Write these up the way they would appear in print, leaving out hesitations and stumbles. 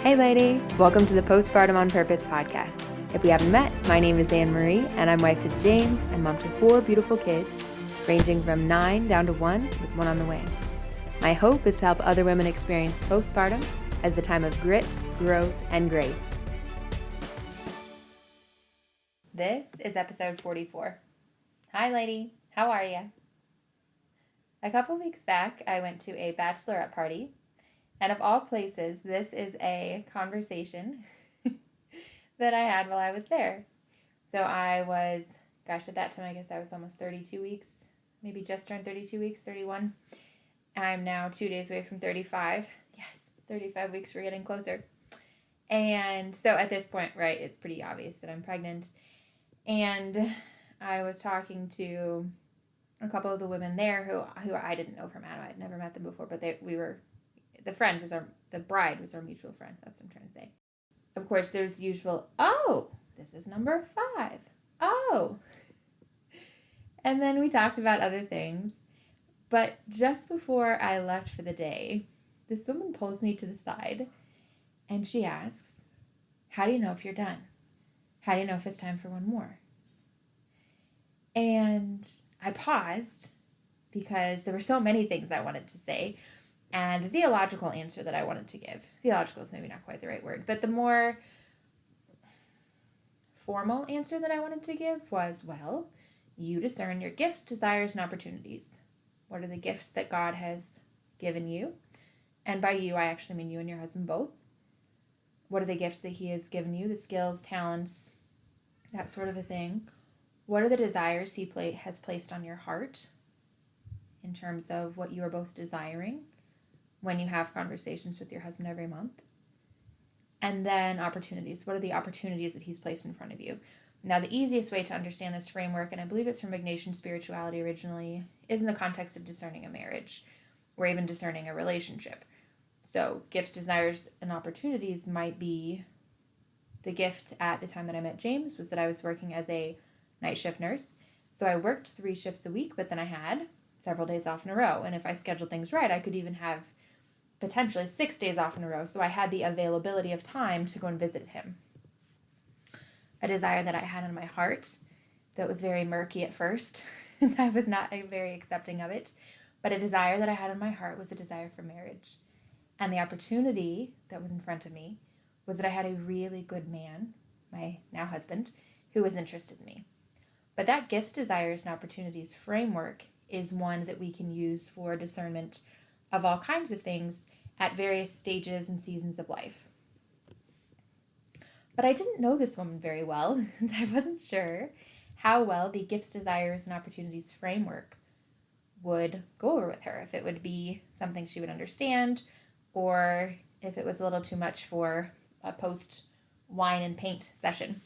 Hey lady, welcome to the Postpartum on Purpose podcast. If we haven't met, my name is Anne Marie and I'm wife to James and mom to 4 beautiful kids, ranging from 9 down to 1 with 1 on the way. My hope is to help other women experience postpartum as a time of grit, growth, and grace. This is episode 44. Hi lady, how are you? A couple weeks back, I went to a bachelorette party. And of all places, this is a conversation that I had while I was there. So I was, at that time I guess I was almost 32 weeks, maybe just turned 32 weeks, 31. I'm now 2 days away from 35. Yes, 35 weeks, we're getting closer. And so at this point, right, it's pretty obvious that I'm pregnant. And I was talking to a couple of the women there who I didn't know from Adam. I'd never met them before, but the bride was our mutual friend. That's what I'm trying to say. Of course, there's the usual, oh, this is number 5. Oh. And then we talked about other things. But just before I left for the day, this woman pulls me to the side and she asks, how do you know if you're done? How do you know if it's time for one more? And I paused because there were so many things I wanted to say. And the theological answer that I wanted to give, theological is maybe not quite the right word, but the more formal answer that I wanted to give was, well, you discern your gifts, desires, and opportunities. What are the gifts that God has given you? And by you, I actually mean you and your husband both. What are the gifts that he has given you, the skills, talents, that sort of a thing? What are the desires he has placed on your heart in terms of what you are both desiring when you have conversations with your husband every month? And then opportunities. What are the opportunities that he's placed in front of you? Now, the easiest way to understand this framework, and I believe it's from Ignatian spirituality originally, is in the context of discerning a marriage or even discerning a relationship. So gifts, desires, and opportunities might be the gift at the time that I met James was that I was working as a night shift nurse. So I worked 3 shifts a week, but then I had several days off in a row. And if I scheduled things right, I could even have potentially 6 days off in a row, so I had the availability of time to go and visit him. A desire that I had in my heart that was very murky at first, and I was not very accepting of it, but a desire that I had in my heart was a desire for marriage. And the opportunity that was in front of me was that I had a really good man, my now husband, who was interested in me. But that gifts, desires, and opportunities framework is one that we can use for discernment of all kinds of things at various stages and seasons of life. But I didn't know this woman very well, and I wasn't sure how well the gifts, desires, and opportunities framework would go over with her, if it would be something she would understand, or if it was a little too much for a post-wine and paint session.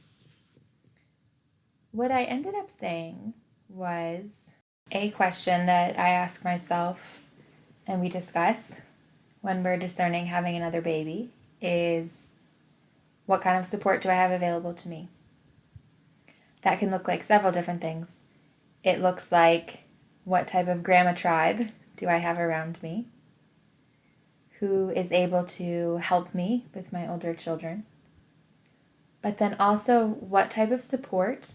What I ended up saying was a question that I ask myself and we discuss when we're discerning having another baby is, what kind of support do I have available to me? That can look like several different things. It looks like, what type of grandma tribe do I have around me? Who is able to help me with my older children? But then also, what type of support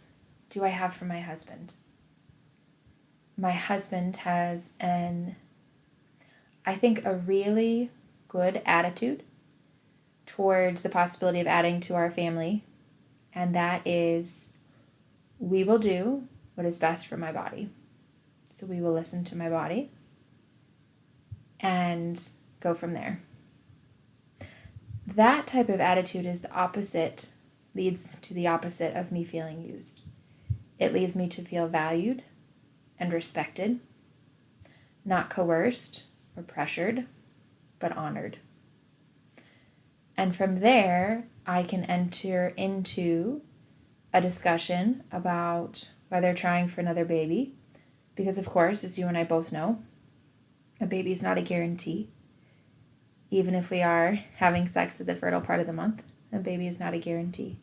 do I have from my husband? My husband has I think a really good attitude towards the possibility of adding to our family, and that is, we will do what is best for my body. So we will listen to my body and go from there. That type of attitude leads to the opposite of me feeling used. It leads me to feel valued and respected, not coerced or pressured, but honored. And from there, I can enter into a discussion about whether trying for another baby, because of course, as you and I both know, a baby is not a guarantee. Even if we are having sex at the fertile part of the month, a baby is not a guarantee.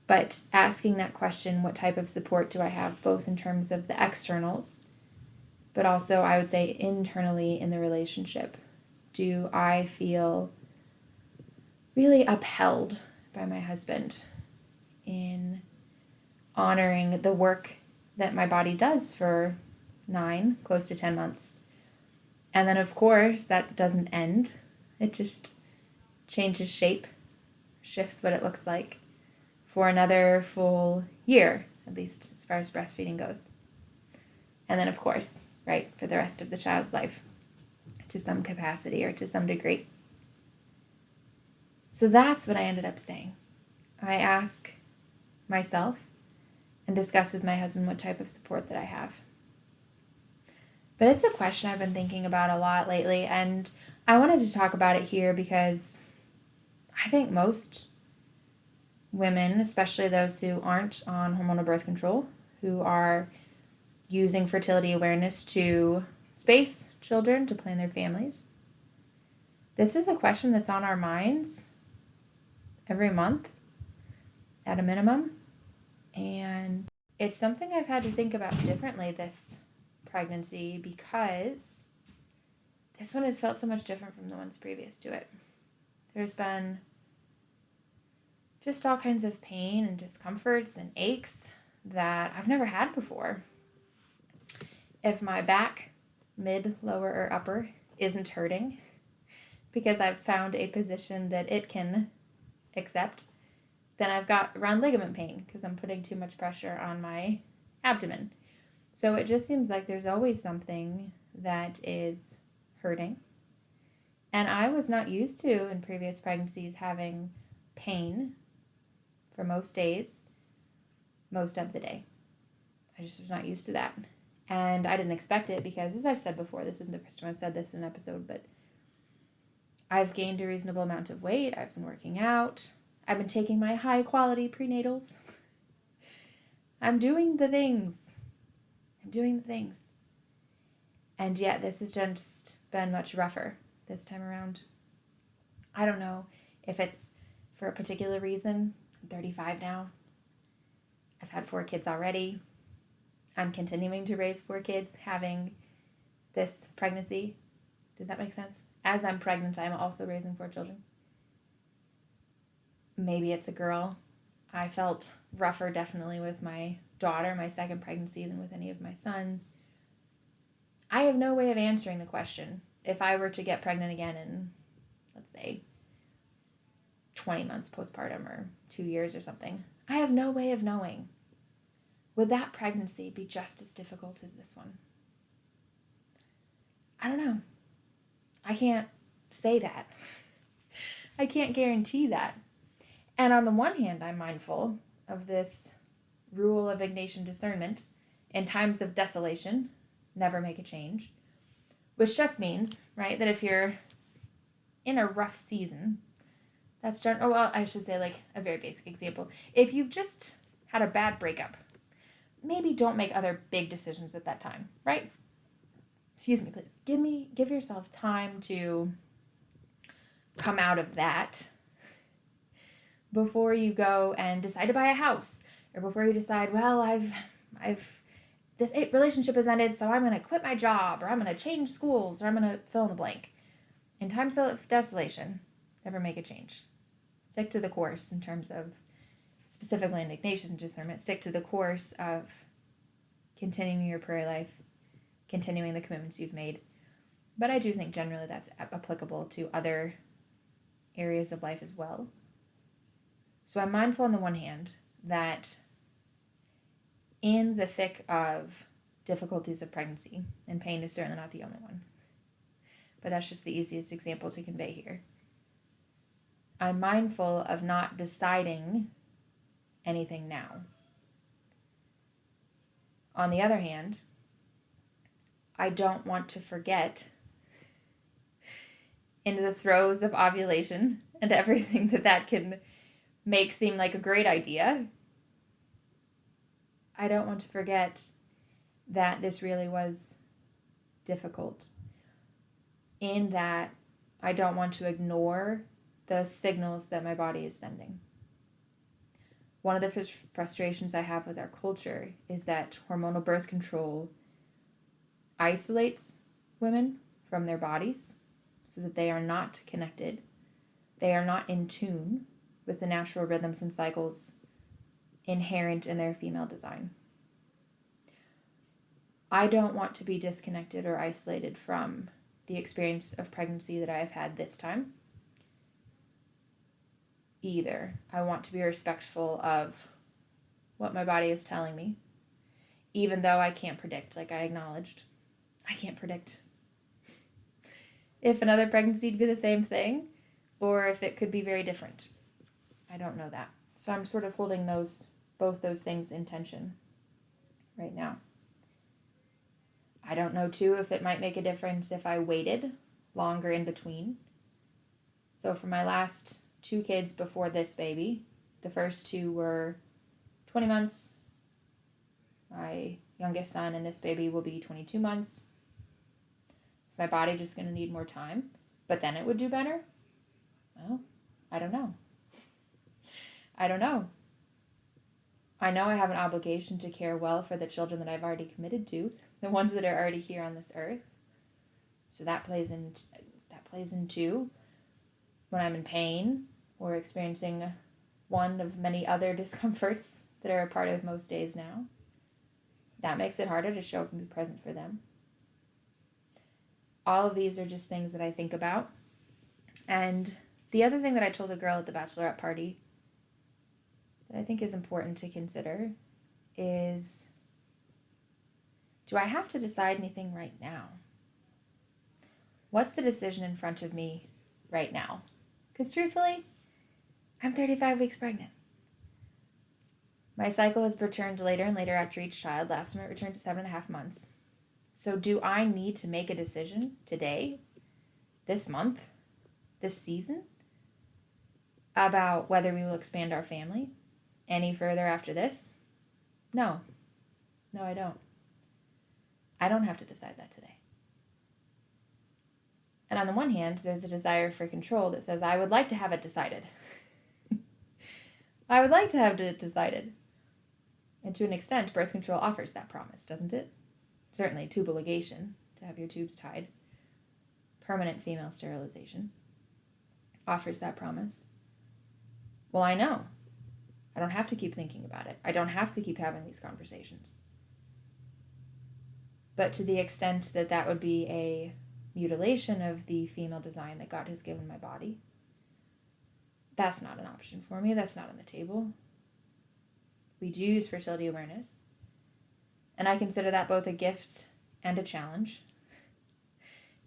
But asking that question, what type of support do I have, both in terms of the externals, but also I would say internally in the relationship? Do I feel really upheld by my husband in honoring the work that my body does for 9, close to 10 months. And then, of course, that doesn't end. It just changes shape, shifts what it looks like for another full year, at least as far as breastfeeding goes. And then, of course, right, for the rest of the child's life, to some capacity or to some degree. So that's what I ended up saying. I ask myself and discuss with my husband what type of support that I have. But it's a question I've been thinking about a lot lately, and I wanted to talk about it here because I think most women, especially those who aren't on hormonal birth control, who are using fertility awareness to space children, to plan their families, this is a question that's on our minds every month at a minimum. And it's something I've had to think about differently this pregnancy because this one has felt so much different from the ones previous to it. There's been just all kinds of pain and discomforts and aches that I've never had before. If my back, mid, lower, or upper, isn't hurting because I've found a position that it can accept, then I've got round ligament pain because I'm putting too much pressure on my abdomen. So it just seems like there's always something that is hurting. And I was not used to, in previous pregnancies, having pain for most days, most of the day. I just was not used to that. And I didn't expect it because, as I've said before, this isn't the first time I've said this in an episode, but I've gained a reasonable amount of weight. I've been working out. I've been taking my high-quality prenatals. I'm doing the things. And yet this has just been much rougher this time around. I don't know if it's for a particular reason. I'm 35 now. I've had 4 kids already. I'm continuing to raise 4 kids, having this pregnancy. Does that make sense? As I'm pregnant, I'm also raising 4 children. Maybe it's a girl. I felt rougher definitely with my daughter, my second pregnancy, than with any of my sons. I have no way of answering the question. If I were to get pregnant again in, let's say, 20 months postpartum or 2 years or something, I have no way of knowing. Would that pregnancy be just as difficult as this one? I don't know. I can't say that. I can't guarantee that. And on the one hand, I'm mindful of this rule of Ignatian discernment. In times of desolation, never make a change. Which just means, right, that if you're in a rough season, that's I should say like a very basic example. If you've just had a bad breakup, maybe don't make other big decisions at that time, right? Excuse me, please. Give yourself time to come out of that before you go and decide to buy a house, or before you decide, well, this relationship has ended, so I'm going to quit my job, or I'm going to change schools, or I'm going to fill in the blank. In times of desolation, never make a change. Stick to the course in terms of, specifically in Ignatian discernment, stick to the course of continuing your prayer life, continuing the commitments you've made. But I do think generally that's applicable to other areas of life as well. So I'm mindful on the one hand that in the thick of difficulties of pregnancy, and pain is certainly not the only one, but that's just the easiest example to convey here, I'm mindful of not deciding anything now. On the other hand, I don't want to forget, in the throes of ovulation and everything that can make seem like a great idea, I don't want to forget that this really was difficult, in that I don't want to ignore the signals that my body is sending. One of the frustrations I have with our culture is that hormonal birth control isolates women from their bodies so that they are not connected They are not in tune with the natural rhythms and cycles inherent in their female design. I don't want to be disconnected or isolated from the experience of pregnancy that I have had this time either. I want to be respectful of what my body is telling me, even though I can't predict, like I acknowledged. I can't predict if another pregnancy would be the same thing or if it could be very different. I don't know that. So I'm sort of holding both those things in tension right now. I don't know, too, if it might make a difference if I waited longer in between. So for my last 2 kids before this baby, the first 2 were 20 months. My youngest son and this baby will be 22 months. Is my body just going to need more time? But then it would do better? Well, I don't know. I know I have an obligation to care well for the children that I've already committed to, the ones that are already here on this earth. So that plays into when I'm in pain or experiencing one of many other discomforts that are a part of most days now. That makes it harder to show up and be present for them. All of these are just things that I think about. And the other thing that I told the girl at the bachelorette party that I think is important to consider is, do I have to decide anything right now? What's the decision in front of me right now? Because truthfully, I'm 35 weeks pregnant. My cycle has returned later and later after each child. Last time it returned to 7.5 months. So do I need to make a decision today, this month, this season, about whether we will expand our family any further after this? No, I don't. I don't have to decide that today. And on the one hand, there's a desire for control that says, I would like to have it decided. I would like to have it decided. And to an extent, birth control offers that promise, doesn't it? Certainly tubal ligation, to have your tubes tied. Permanent female sterilization offers that promise. Well, I know. I don't have to keep thinking about it. I don't have to keep having these conversations. But to the extent that that would be a mutilation of the female design that God has given my body, that's not an option for me. That's not on the table. We do use fertility awareness. And I consider that both a gift and a challenge.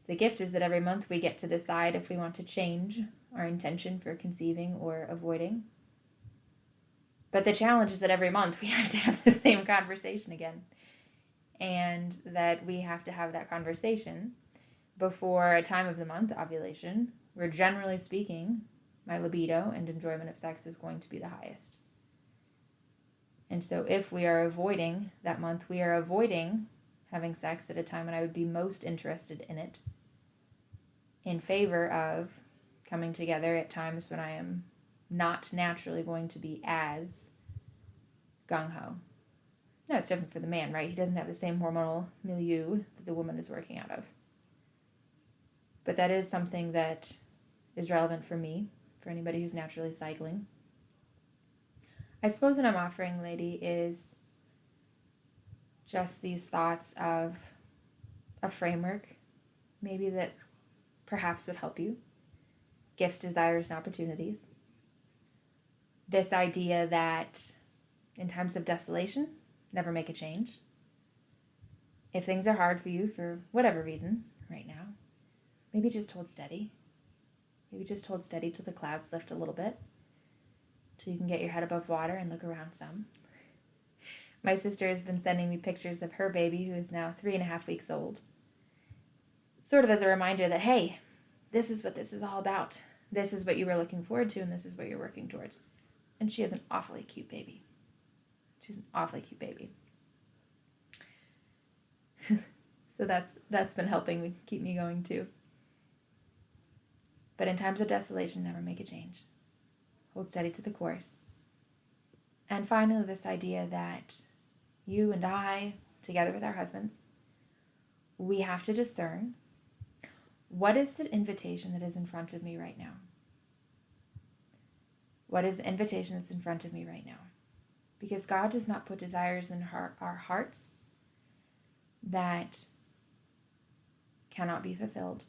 The gift is that every month we get to decide if we want to change our intention for conceiving or avoiding. But the challenge is that every month we have to have the same conversation again. And that we have to have that conversation before a time of the month, ovulation, where generally speaking, my libido and enjoyment of sex is going to be the highest. And so if we are avoiding that month, we are avoiding having sex at a time when I would be most interested in it, in favor of coming together at times when I am not naturally going to be as gung-ho. No, it's different for the man, right? He doesn't have the same hormonal milieu that the woman is working out of. But that is something that is relevant for me, for anybody who's naturally cycling. I suppose what I'm offering, lady, is just these thoughts of a framework, maybe that perhaps would help you. Gifts, desires, and opportunities. This idea that in times of desolation, never make a change. If things are hard for you for whatever reason right now, maybe just hold steady. Maybe just hold steady till the clouds lift a little bit, till you can get your head above water and look around some. My sister has been sending me pictures of her baby, who is now 3.5 weeks old, sort of as a reminder that, hey, this is what this is all about. This is what you were looking forward to, and this is what you're working towards. And she has an awfully cute baby. She's an awfully cute baby. So that's been helping me keep me going too. But in times of desolation, never make a change. Hold steady to the course. And finally, this idea that you and I, together with our husbands, we have to discern what is the invitation that is in front of me right now. What is the invitation that's in front of me right now? Because God does not put desires in our hearts that cannot be fulfilled.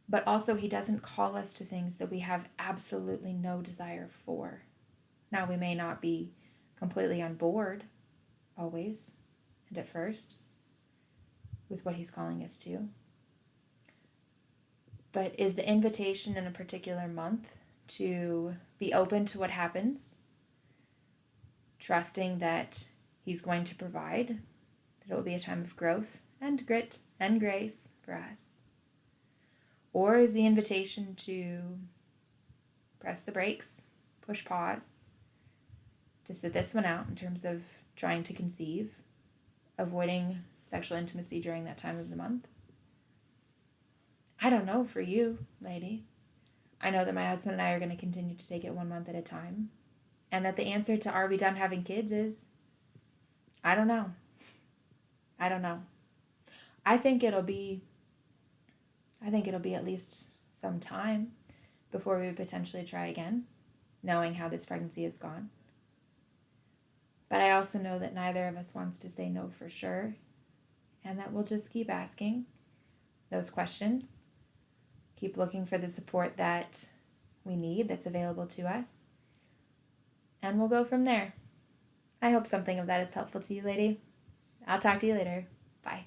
But also, he doesn't call us to things that we have absolutely no desire for. Now, we may not be completely on board always and at first with what he's calling us to. But is the invitation in a particular month to be open to what happens, trusting that he's going to provide, that it will be a time of growth and grit and grace for us? Or is the invitation to press the brakes, push pause, to sit this one out in terms of trying to conceive, avoiding sexual intimacy during that time of the month? I don't know for you, lady. I know that my husband and I are going to continue to take it 1 month at a time. And that the answer to are we done having kids is, I don't know. I don't know. I think it'll be at least some time before we would potentially try again, knowing how this pregnancy has gone. But I also know that neither of us wants to say no for sure, and that we'll just keep asking those questions, keep looking for the support that we need that's available to us, and we'll go from there. I hope something of that is helpful to you, lady. I'll talk to you later. Bye.